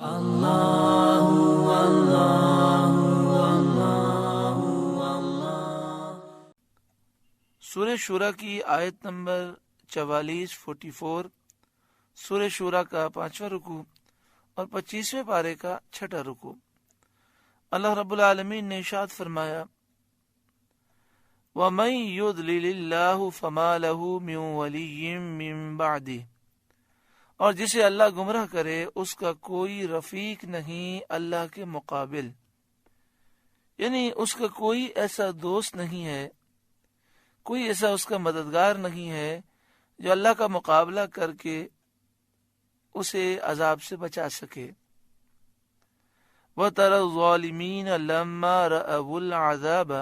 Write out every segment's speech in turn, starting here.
اللہ اللہ اللہ۔ سورہ شورى کی آیت نمبر 44 سورہ شورى کا 5واں رکوع اور 25ویں پارے کا 6واں رکوع۔ اللہ رب العالمین نے ارشاد فرمایا وَمَن يُضْلِلِ اللَّهُ فَمَا لَهُ مِن وَلِيٍّ مِّن بَعْدِهِ، اور جسے اللہ گمراہ کرے اس کا کوئی رفیق نہیں اللہ کے مقابل، یعنی اس کا کوئی ایسا دوست نہیں ہے، کوئی ایسا اس کا مددگار نہیں ہے جو اللہ کا مقابلہ کر کے اسے عذاب سے بچا سکے۔ وَتَرَى الظَّالِمِينَ لَمَّا رَأَوُا الْعَذَابَ،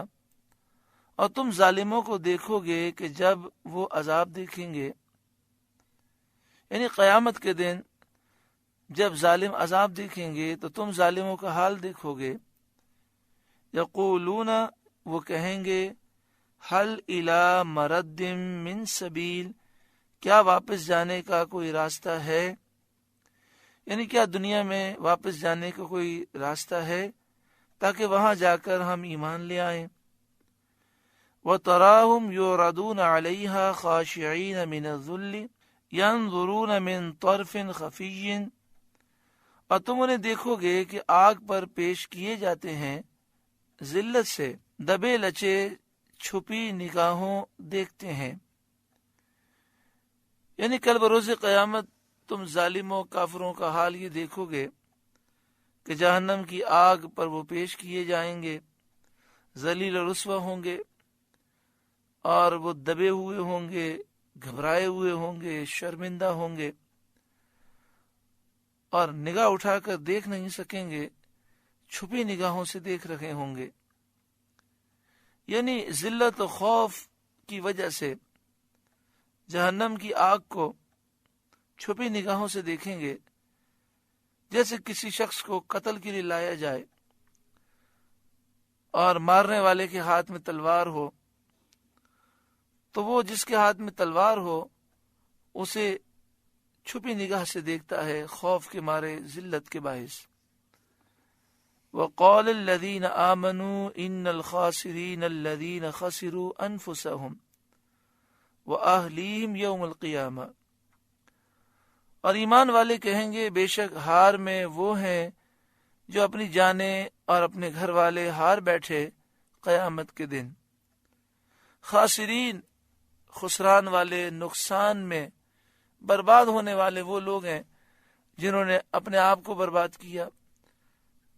اور تم ظالموں کو دیکھو گے کہ جب وہ عذاب دیکھیں گے، یعنی قیامت کے دن جب ظالم عذاب دیکھیں گے تو تم ظالموں کا حال دیکھو گے۔ یقولون، وہ کہیں گے، حل الی مرد من سبیل، کیا واپس جانے کا کوئی راستہ ہے، یعنی کیا دنیا میں واپس جانے کا کوئی راستہ ہے تاکہ وہاں جا کر ہم ایمان لے آئیں۔ وَتَرَاهُمْ يُعْرَضُونَ عَلَيْهَا خَاشِعِينَ مِنَ الذُّلِّ يَنظُرُونَ مِن طَرْفٍ خَفِيٍّ، اور تم انہیں دیکھو گے کہ آگ پر پیش کیے جاتے ہیں ذلت سے، دبے لچے چھپی نگاہوں دیکھتے ہیں۔ یعنی کل بروز قیامت تم ظالموں کافروں کا حال یہ دیکھو گے کہ جہنم کی آگ پر وہ پیش کیے جائیں گے، ذلیل و رسوا ہوں گے، اور وہ دبے ہوئے ہوں گے، گھبرائے ہوئے ہوں گے، شرمندہ ہوں گے، اور نگاہ اٹھا کر دیکھ نہیں سکیں گے، چھپی نگاہوں سے دیکھ رہے ہوں گے۔ یعنی ذلت و خوف کی وجہ سے جہنم کی آگ کو چھپی نگاہوں سے دیکھیں گے، جیسے کسی شخص کو قتل کے لیے لایا جائے اور مارنے والے کے ہاتھ میں تلوار ہو، تو وہ جس کے ہاتھ میں تلوار ہو اسے چھپی نگاہ سے دیکھتا ہے، خوف کے مارے، ذلت کے باعث۔ وَقَالَ الَّذِينَ آمَنُوا إِنَّ الْخَاسِرِينَ الَّذِينَ خَسِرُوا أَنفُسَهُمْ وَأَهْلِيهِمْ يَوْمَ الْقِيَامَةِ، اور ایمان والے کہیں گے بے شک ہار میں وہ ہیں جو اپنی جانیں اور اپنے گھر والے ہار بیٹھے قیامت کے دن۔ خاسرین، خسران والے، نقصان میں برباد ہونے والے وہ لوگ ہیں جنہوں نے اپنے آپ کو برباد کیا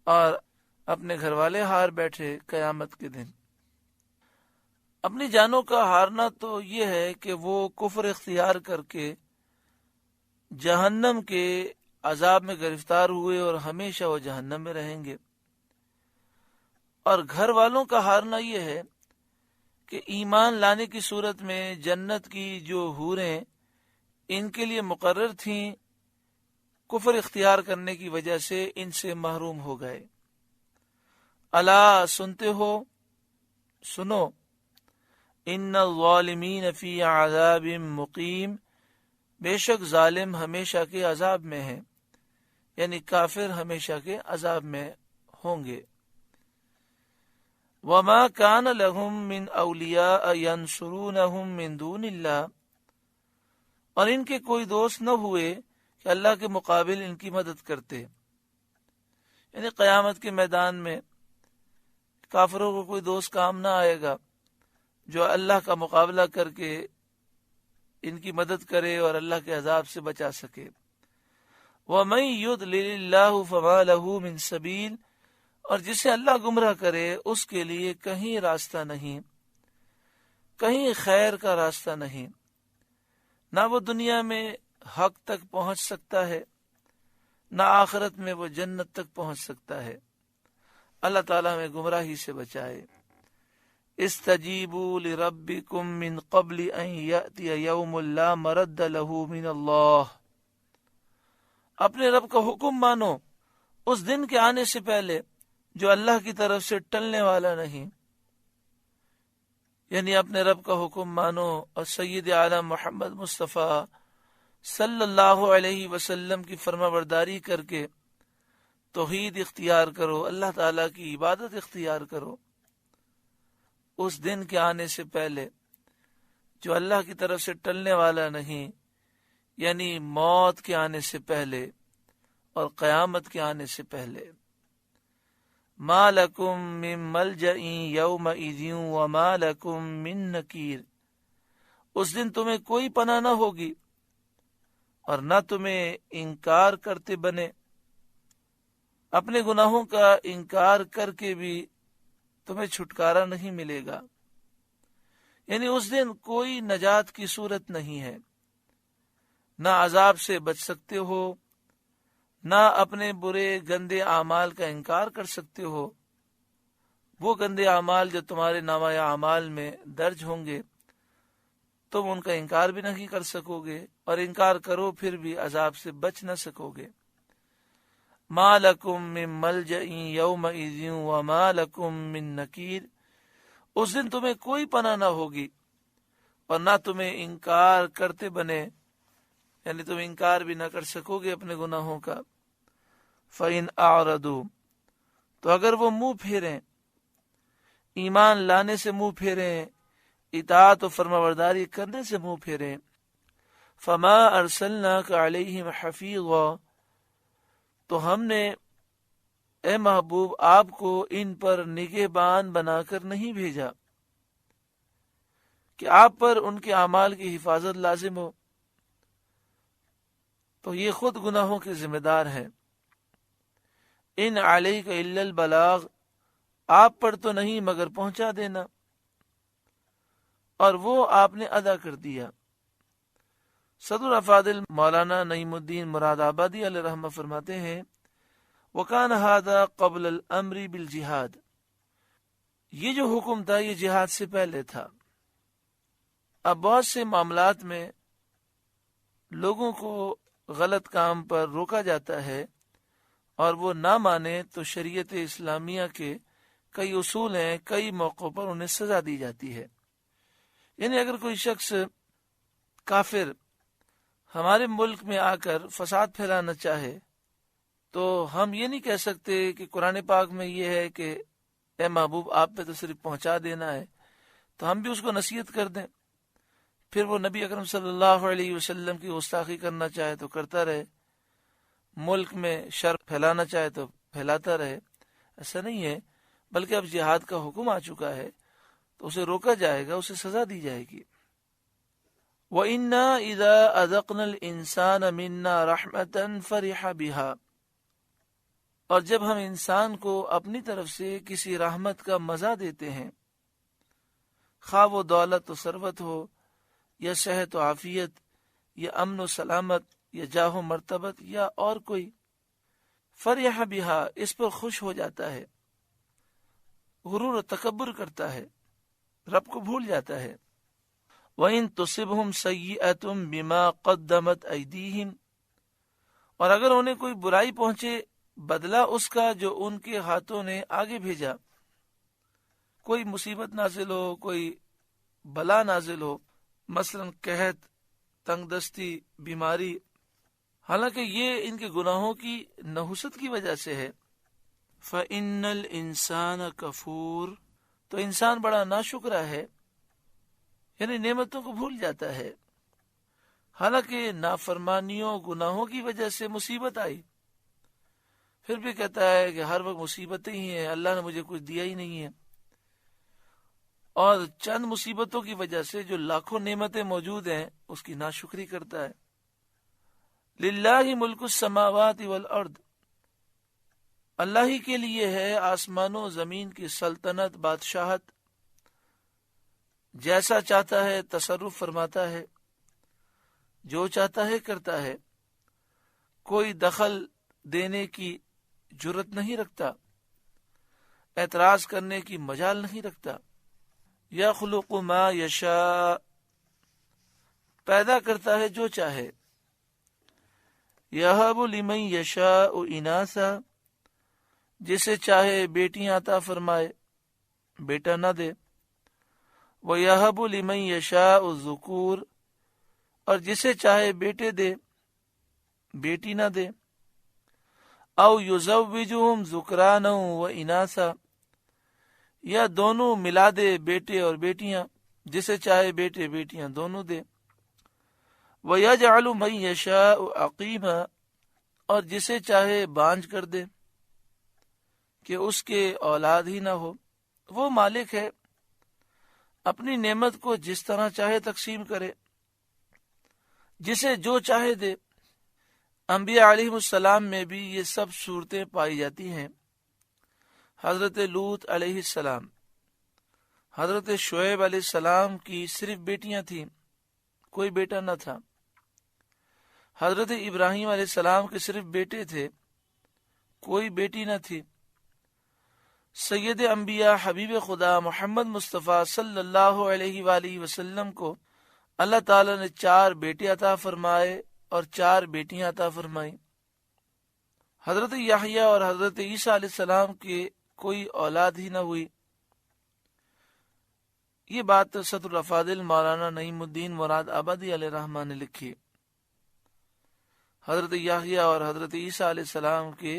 اور اپنے گھر والے ہار بیٹھے قیامت کے دن۔ اپنی جانوں کا ہارنا تو یہ ہے کہ وہ کفر اختیار کر کے جہنم کے عذاب میں گرفتار ہوئے اور ہمیشہ وہ جہنم میں رہیں گے، اور گھر والوں کا ہارنا یہ ہے کہ ایمان لانے کی صورت میں جنت کی جو حوریں ان کے لیے مقرر تھیں، کفر اختیار کرنے کی وجہ سے ان سے محروم ہو گئے۔ الا، سنتے ہو، سنو، ان الظالمین فی عذاب مقیم، بے شک ظالم ہمیشہ کے عذاب میں ہیں، یعنی کافر ہمیشہ کے عذاب میں ہوں گے۔ وما کان لہم من اولیاء ینصرونہم من دون اللہ، اور ان کے کوئی دوست نہ ہوئے کہ اللہ کے مقابل ان کی مدد کرتے، یعنی قیامت کے میدان میں کافروں کو کوئی دوست کام نہ آئے گا جو اللہ کا مقابلہ کر کے ان کی مدد کرے اور اللہ کے عذاب سے بچا سکے۔ وَمَن يُضْلِلِ اللَّهُ فَمَا لَهُ مِن سَبِيلٍ، اور جسے اللہ گمراہ کرے اس کے لیے کہیں راستہ نہیں، کہیں خیر کا راستہ نہیں، نہ وہ دنیا میں حق تک پہنچ سکتا ہے، نہ آخرت میں وہ جنت تک پہنچ سکتا ہے۔ اللہ تعالیٰ ہمیں گمراہی سے بچائے۔ استجیبوا لربکم من قبل ان یأتی یوم لا مرد له من اللہ، اپنے رب کا حکم مانو اس دن کے آنے سے پہلے جو اللہ کی طرف سے ٹلنے والا نہیں، یعنی اپنے رب کا حکم مانو اور سید عالم محمد مصطفیٰ صلی اللہ علیہ وسلم کی فرما برداری کر کے توحید اختیار کرو، اللہ تعالیٰ کی عبادت اختیار کرو اس دن کے آنے سے پہلے جو اللہ کی طرف سے ٹلنے والا نہیں، یعنی موت کے آنے سے پہلے اور قیامت کے آنے سے پہلے۔ ما لکم من ملجأ یومئذ وما لکم من نکیر، اس دن تمہیں کوئی پناہ نہ ہوگی اور نہ تمہیں انکار کرتے بنے، اپنے گناہوں کا انکار کر کے بھی تمہیں چھٹکارا نہیں ملے گا، یعنی اس دن کوئی نجات کی صورت نہیں ہے، نہ عذاب سے بچ سکتے ہو، نہ اپنے برے گندے اعمال کا انکار کر سکتے ہو۔ وہ گندے اعمال جو تمہارے نامہ اعمال میں درج ہوں گے تم ان کا انکار بھی نہیں کر سکو گے، اور انکار کرو پھر بھی عذاب سے بچ نہ سکو گے۔ ما لکم من ملجأ یومئذ وما لکم من نکیر، اس دن تمہیں کوئی پناہ نہ ہوگی اور نہ تمہیں انکار کرتے بنے، یعنی تم انکار بھی نہ کر سکو گے اپنے گناہوں کا۔ فَإِنْ أَعْرَضُوا، تو اگر وہ منہ پھیریں، ایمان لانے سے منہ پھیریں، اطاعت و فرمانبرداری کرنے سے منہ پھیریں، فَمَا أَرْسَلْنَاكَ عَلَيْهِمْ حَفِيظًا، تو ہم نے اے محبوب آپ کو ان پر نگہبان بنا کر نہیں بھیجا کہ آپ پر ان کے اعمال کی حفاظت لازم ہو، تو یہ خود گناہوں کے ذمہ دار ہیں۔ ان علیک الا البلاغ، آپ پر تو نہیں مگر پہنچا دینا، اور وہ آپ نے ادا کر دیا۔ صدر افاضل مولانا نعیم الدین مراد آبادی علیہ رحمہ فرماتے ہیں وَكَانَ هَذَا قَبْلَ الْأَمْرِ بِالْجِهَادِ، یہ جو حکم تھا یہ جہاد سے پہلے تھا۔ اب بہت سے معاملات میں لوگوں کو غلط کام پر روکا جاتا ہے اور وہ نہ مانے تو شریعت اسلامیہ کے کئی اصول ہیں، کئی موقعوں پر انہیں سزا دی جاتی ہے۔ یعنی اگر کوئی شخص کافر ہمارے ملک میں آ کر فساد پھیلانا چاہے تو ہم یہ نہیں کہہ سکتے کہ قرآن پاک میں یہ ہے کہ اے محبوب آپ پہ تو صرف پہنچا دینا ہے، تو ہم بھی اس کو نصیحت کر دیں، پھر وہ نبی اکرم صلی اللہ علیہ وسلم کی گستاخی کرنا چاہے تو کرتا رہے، ملک میں شر پھیلانا چاہے تو پھیلاتا رہے۔ ایسا نہیں ہے، بلکہ اب جہاد کا حکم آ چکا ہے تو اسے روکا جائے گا، اسے سزا دی جائے گی۔ وَإِنَّا إِذَا أَذَقْنَا الْإِنسَانَ مِنَّا رَحْمَةً فَرِحَ بِهَا، اور جب ہم انسان کو اپنی طرف سے کسی رحمت کا مزہ دیتے ہیں، خواہ وہ دولت و ثروت ہو یا صحت و عافیت یا امن و سلامت یا جاہ و مرتبت یا اور کوئی، فرح بہا، اس پر خوش ہو جاتا ہے، غرور و تکبر کرتا ہے، رب کو بھول جاتا ہے۔ وَإِن تُصِبْهُمْ سَيِّئَةٌ بِمَا قَدَّمَتْ أَيْدِيهِمْ، اور اگر انہیں کوئی برائی پہنچے بدلہ اس کا جو ان کے ہاتھوں نے آگے بھیجا، کوئی مصیبت نازل ہو، کوئی بلا نازل ہو، مثلا قحط، تنگ دستی، بیماری، حالانکہ یہ ان کے گناہوں کی نحوست کی وجہ سے ہے، فَإِنَّ الْإِنسَانَ كَفُورٌ، تو انسان بڑا ناشکرا ہے، یعنی نعمتوں کو بھول جاتا ہے۔ حالانکہ نافرمانیوں گناہوں کی وجہ سے مصیبت آئی، پھر بھی کہتا ہے کہ ہر وقت مصیبتیں ہی ہیں، اللہ نے مجھے کچھ دیا ہی نہیں ہے، اور چند مصیبتوں کی وجہ سے جو لاکھوں نعمتیں موجود ہیں اس کی ناشکری کرتا ہے۔ للہ ملک السماوات والارض، اللہ ہی کے لیے ہے آسمانوں زمین کی سلطنت، بادشاہت، جیسا چاہتا ہے تصرف فرماتا ہے، جو چاہتا ہے کرتا ہے، کوئی دخل دینے کی جرت نہیں رکھتا، اعتراض کرنے کی مجال نہیں رکھتا۔ یخلق ما یشاء، پیدا کرتا ہے جو چاہے، یہب لمن یشاء اناثا، جسے چاہے بیٹیاں عطا فرمائے بیٹا نہ دے، وَيَهَبُ لِمَن يَشَاءُ الذُّكُورَ، اور جسے چاہے بیٹے دے بیٹی نہ دے، او یزوجہم ذکرانا و اناسا، یا دونوں ملا دے بیٹے اور بیٹیاں، جسے چاہے بیٹے بیٹیاں دونوں دے۔ وَيَجْعَلُ مَن يَشَاءُ عَقِيمًا، اور جسے چاہے بانجھ کر دے کہ اس کے اولاد ہی نہ ہو۔ وہ مالک ہے، اپنی نعمت کو جس طرح چاہے تقسیم کرے، جسے جو چاہے دے۔ انبیاء علیہ السلام میں بھی یہ سب صورتیں پائی جاتی ہیں۔ حضرت لوط علیہ السلام، حضرت شعیب علیہ السلام کی صرف بیٹیاں تھیں، کوئی بیٹا نہ تھا۔ حضرت ابراہیم علیہ السلام کے صرف بیٹے تھے، کوئی بیٹی نہ تھی۔ سید انبیاء حبیب خدا محمد مصطفیٰ صلی اللہ علیہ وآلہ وسلم کو اللہ تعالی نے 4 بیٹے عطا فرمائے اور 4 بیٹیاں عطا فرمائیں۔ حضرت یحییٰ اور حضرت عیسیٰ علیہ السلام کے کوئی اولاد ہی نہ ہوئی۔ یہ بات صدر الافاضل مولانا نعیم الدین مراد آبادی علیہ رحمہ نے لکھی۔ حضرت یحییٰ اور حضرت عیسیٰ علیہ السلام کے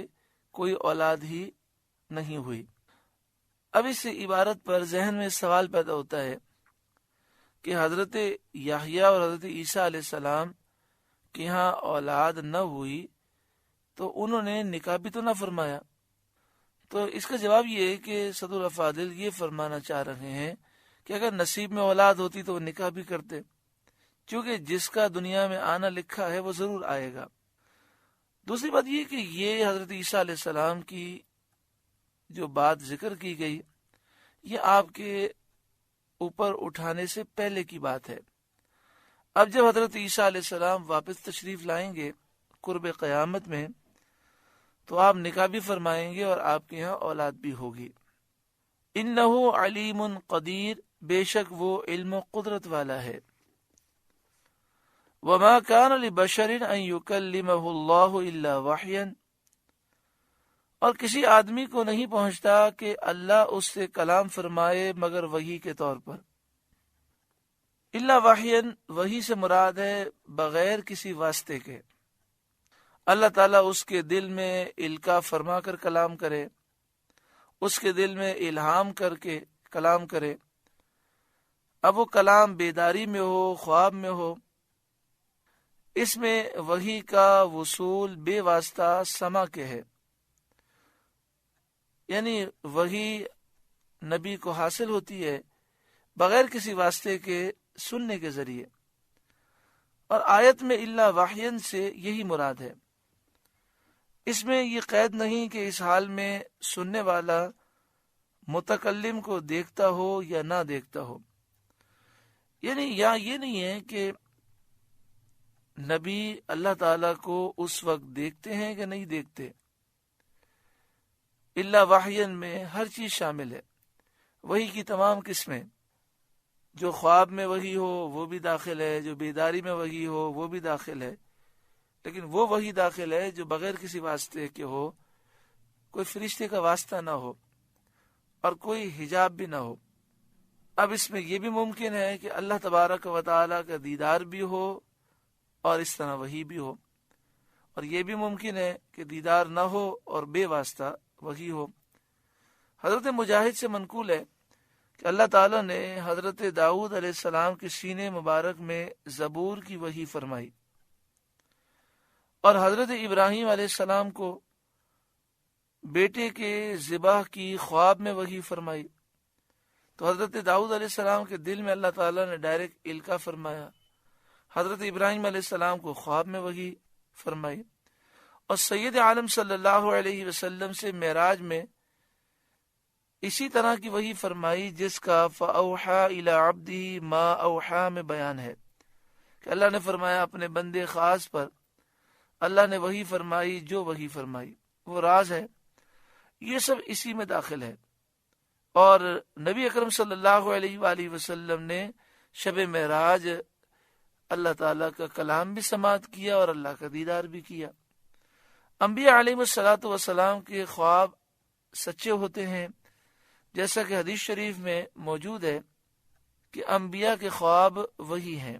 کوئی اولاد ہی نہیں ہوئی۔ اب اس عبارت پر ذہن میں سوال پیدا ہوتا ہے کہ حضرت یحییٰ اور حضرت عیسیٰ علیہ السلام کے ہاں اولاد نہ ہوئی تو انہوں نے نکاح بھی تو نہ فرمایا۔ تو اس کا جواب یہ ہے کہ صدر الافاضل یہ فرمانا چاہ رہے ہیں کہ اگر نصیب میں اولاد ہوتی تو وہ نکاح بھی کرتے، چونکہ جس کا دنیا میں آنا لکھا ہے وہ ضرور آئے گا۔ دوسری بات یہ کہ یہ حضرت عیسیٰ علیہ السلام کی جو بات ذکر کی گئی، یہ آپ کے اوپر اٹھانے سے پہلے کی بات ہے۔ اب جب حضرت عیسیٰ علیہ السلام واپس تشریف لائیں گے قرب قیامت میں، تو آپ نکاح بھی فرمائیں گے اور آپ کے ہاں اولاد بھی ہوگی۔ انہو علیم قدیر، بے شک وہ علم و قدرت والا ہے۔ وما کان لبشر ان یکلمہ اللہ الا وحیا، اور کسی آدمی کو نہیں پہنچتا کہ اللہ اس سے کلام فرمائے مگر وحی کے طور پر۔ الا وحیا، وحی سے مراد ہے بغیر کسی واسطے کے۔ اللہ تعالیٰ اس کے دل میں القاء فرما کر کلام کرے، اس کے دل میں الہام کر کے کلام کرے۔ اب وہ کلام بیداری میں ہو، خواب میں ہو، اس میں وحی کا وصول بے واسطہ سما کے ہے، یعنی وحی نبی کو حاصل ہوتی ہے بغیر کسی واسطے کے سننے کے ذریعے۔ اور آیت میں الا وحین سے یہی مراد ہے۔ اس میں یہ قید نہیں کہ اس حال میں سننے والا متکلم کو دیکھتا ہو یا نہ دیکھتا ہو، یعنی یا یہ نہیں ہے کہ نبی اللہ تعالیٰ کو اس وقت دیکھتے ہیں کہ نہیں دیکھتے۔ الا وحین میں ہر چیز شامل ہے، وحی کی تمام قسمیں، جو خواب میں وحی ہو وہ بھی داخل ہے، جو بیداری میں وحی ہو وہ بھی داخل ہے، لیکن وہ وحی داخل ہے جو بغیر کسی واسطے کے ہو، کوئی فرشتے کا واسطہ نہ ہو اور کوئی حجاب بھی نہ ہو۔ اب اس میں یہ بھی ممکن ہے کہ اللہ تبارک و تعالیٰ کا دیدار بھی ہو اور اس طرح وحی بھی ہو، اور یہ بھی ممکن ہے کہ دیدار نہ ہو اور بے واسطہ وحی ہو۔ حضرت مجاہد سے منقول ہے کہ اللہ تعالیٰ نے حضرت داؤد علیہ السلام کے سینے مبارک میں زبور کی وحی فرمائی، اور حضرت ابراہیم علیہ السلام کو بیٹے کے ذبح کی خواب میں وحی فرمائی۔ تو حضرت داؤد علیہ السلام کے دل میں اللہ تعالیٰ نے ڈائریکٹ القاء فرمایا، حضرت ابراہیم علیہ السلام کو خواب میں وحی فرمائی، اور سید عالم صلی اللہ علیہ وسلم سے معراج میں اسی طرح کی وحی فرمائی، جس کا فَأَوْحَى إِلَىٰ عَبْدِهِ مَا أَوْحَى میں بیان ہے کہ اللہ نے فرمایا اپنے بندے خاص پر اللہ نے وحی فرمائی جو وحی فرمائی، وہ راز ہے۔ یہ سب اسی میں داخل ہے۔ اور نبی اکرم صلی اللہ علیہ وآلہ وسلم نے شب معراج اللہ تعالیٰ کا کلام بھی سماعت کیا اور اللہ کا دیدار بھی کیا۔ انبیاء علیہ الصلاۃ والسلام کے خواب سچے ہوتے ہیں، جیسا کہ حدیث شریف میں موجود ہے کہ انبیاء کے خواب وہی ہیں۔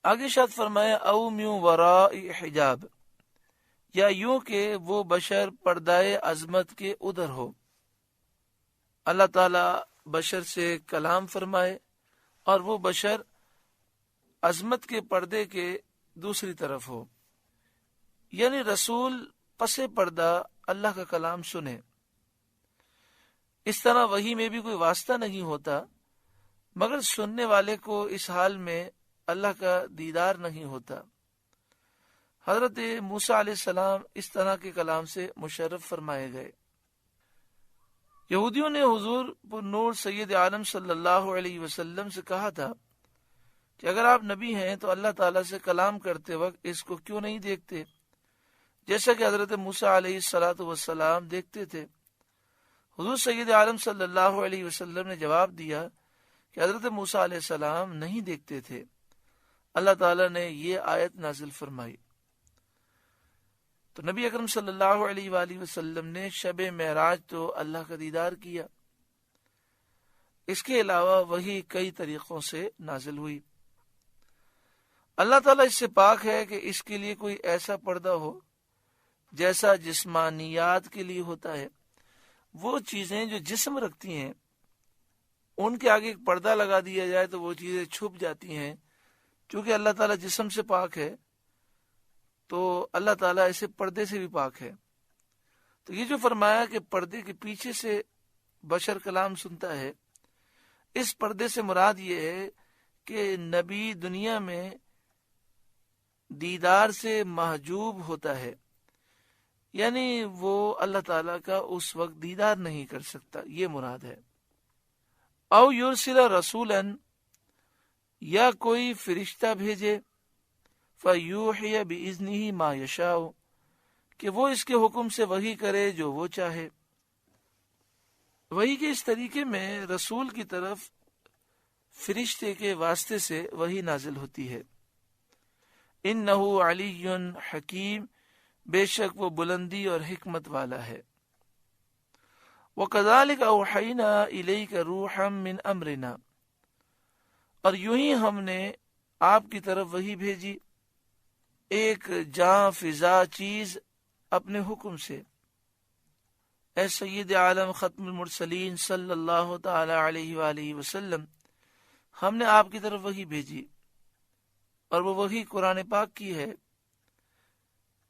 آگے شاد فرمایا او من وراء حجاب، یا یوں کہ وہ بشر پردائے عظمت کے ادھر ہو، اللہ تعالی بشر سے کلام فرمائے اور وہ بشر عظمت کے پردے کے دوسری طرف ہو، یعنی رسول پس پردہ اللہ کا کلام سنے۔ اس طرح وحی میں بھی کوئی واسطہ نہیں ہوتا، مگر سننے والے کو اس حال میں اللہ کا دیدار نہیں ہوتا۔ حضرت موسیٰ علیہ السلام اس طرح کے کلام سے مشرف فرمائے گئے۔ یہودیوں نے حضور پر نور سید عالم صلی اللہ علیہ وسلم سے کہا تھا کہ اگر آپ نبی ہیں تو اللہ تعالیٰ سے کلام کرتے وقت اس کو کیوں نہیں دیکھتے، جیسا کہ حضرت موسیٰ علیہ السلام دیکھتے تھے۔ حضور سید عالم صلی اللہ علیہ وسلم نے جواب دیا کہ حضرت موسیٰ علیہ السلام نہیں دیکھتے تھے۔ اللہ تعالیٰ نے یہ آیت نازل فرمائی تو نبی اکرم صلی اللہ علیہ وآلہ وسلم نے شب معراج تو اللہ کا دیدار کیا۔ اس کے علاوہ وہی کئی طریقوں سے نازل ہوئی۔ اللہ تعالیٰ اس سے پاک ہے کہ اس کے لیے کوئی ایسا پردہ ہو جیسا جسمانیات کے لیے ہوتا ہے۔ وہ چیزیں جو جسم رکھتی ہیں ان کے آگے ایک پردہ لگا دیا جائے تو وہ چیزیں چھپ جاتی ہیں۔ چونکہ اللہ تعالیٰ جسم سے پاک ہے تو اللہ تعالیٰ ایسے پردے سے بھی پاک ہے۔ تو یہ جو فرمایا کہ پردے کے پیچھے سے بشر کلام سنتا ہے، اس پردے سے مراد یہ ہے کہ نبی دنیا میں دیدار سے محجوب ہوتا ہے، یعنی وہ اللہ تعالیٰ کا اس وقت دیدار نہیں کر سکتا، یہ مراد ہے۔ او یرسل رسولا، یا کوئی فرشتہ بھیجے، فیوحی باذنہ ما یشاء، کہ وہ اس کے حکم سے وحی کرے جو وہ چاہے۔ وحی کے اس طریقے میں رسول کی طرف فرشتے کے واسطے سے وحی نازل ہوتی ہے۔ انہ علی حکیم، بے شک وہ بلندی اور حکمت والا ہے۔ وَكَذَلِكَ أَوْحَيْنَا إِلَيْكَ رُوحًا مِّنْ أَمْرِنَا، اور یوں ہی ہم نے آپ کی طرف وحی بھیجی ایک جاں فضا چیز اپنے حکم سے۔ اے سید عالم ختم المرسلین صلی اللہ تعالی علیہ وآلہ وسلم، ہم نے آپ کی طرف وحی بھیجی، اور وہ وحی قرآن پاک کی ہے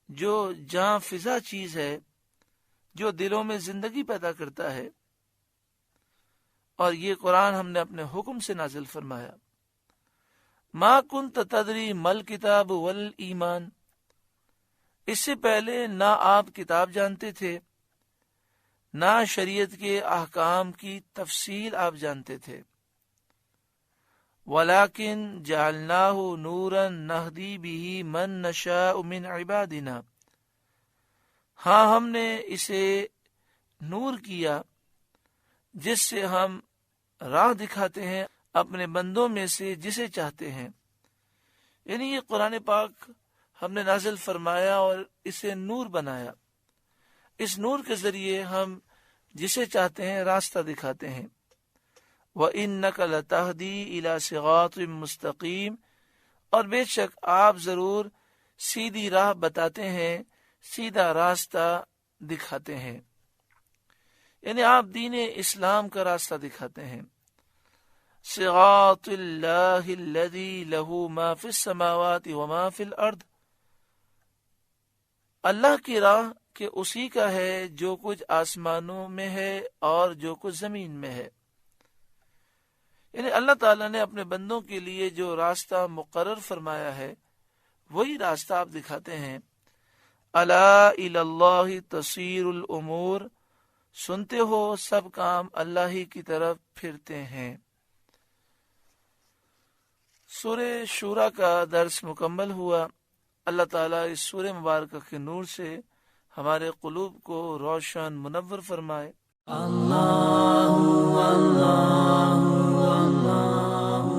جو جاں فضا چیز ہے، جو دلوں میں زندگی پیدا کرتا ہے، اور یہ قرآن ہم نے اپنے حکم سے نازل فرمایا۔ ما کنت تدری مل کتاب والایمان، اس سے پہلے نہ آپ کتاب جانتے تھے نہ شریعت کے احکام کی تفصیل آپ جانتے تھے۔ وَلَكِنْ جَعَلْنَاهُ نُورًا نَهْدِي بِهِ مَن نَّشَاءُ مِنْ عِبَادِنَا، ہاں ہم نے اسے نور کیا جس سے ہم راہ دکھاتے ہیں اپنے بندوں میں سے جسے چاہتے ہیں۔ یعنی یہ قرآن پاک ہم نے نازل فرمایا اور اسے نور بنایا، اس نور کے ذریعے ہم جسے چاہتے ہیں راستہ دکھاتے ہیں۔ وَإِنَّكَ لَتَهْدِي إِلَى صِرَاطٍ مُسْتَقِيمٍ، اور بے شک آپ ضرور سیدھی راہ بتاتے ہیں، سیدھا راستہ دکھاتے ہیں، یعنی آپ دین اسلام کا راستہ دکھاتے ہیں۔ صراط اللہ الذی لہ ما فی السماوات وما فی الارض، اللہ کی راہ کہ اسی کا ہے جو کچھ آسمانوں میں ہے اور جو کچھ زمین میں ہے۔ یعنی اللہ تعالیٰ نے اپنے بندوں کے لیے جو راستہ مقرر فرمایا ہے وہی راستہ آپ دکھاتے ہیں۔ الا الی اللہ تصیر الامور، سنتے ہو سب کام اللہ ہی کی طرف پھرتے ہیں۔ سورہ شورى کا درس مکمل ہوا۔ اللہ تعالیٰ اس سورہ مبارکہ کے نور سے ہمارے قلوب کو روشن منور فرمائے۔ اللہ اللہ اللہ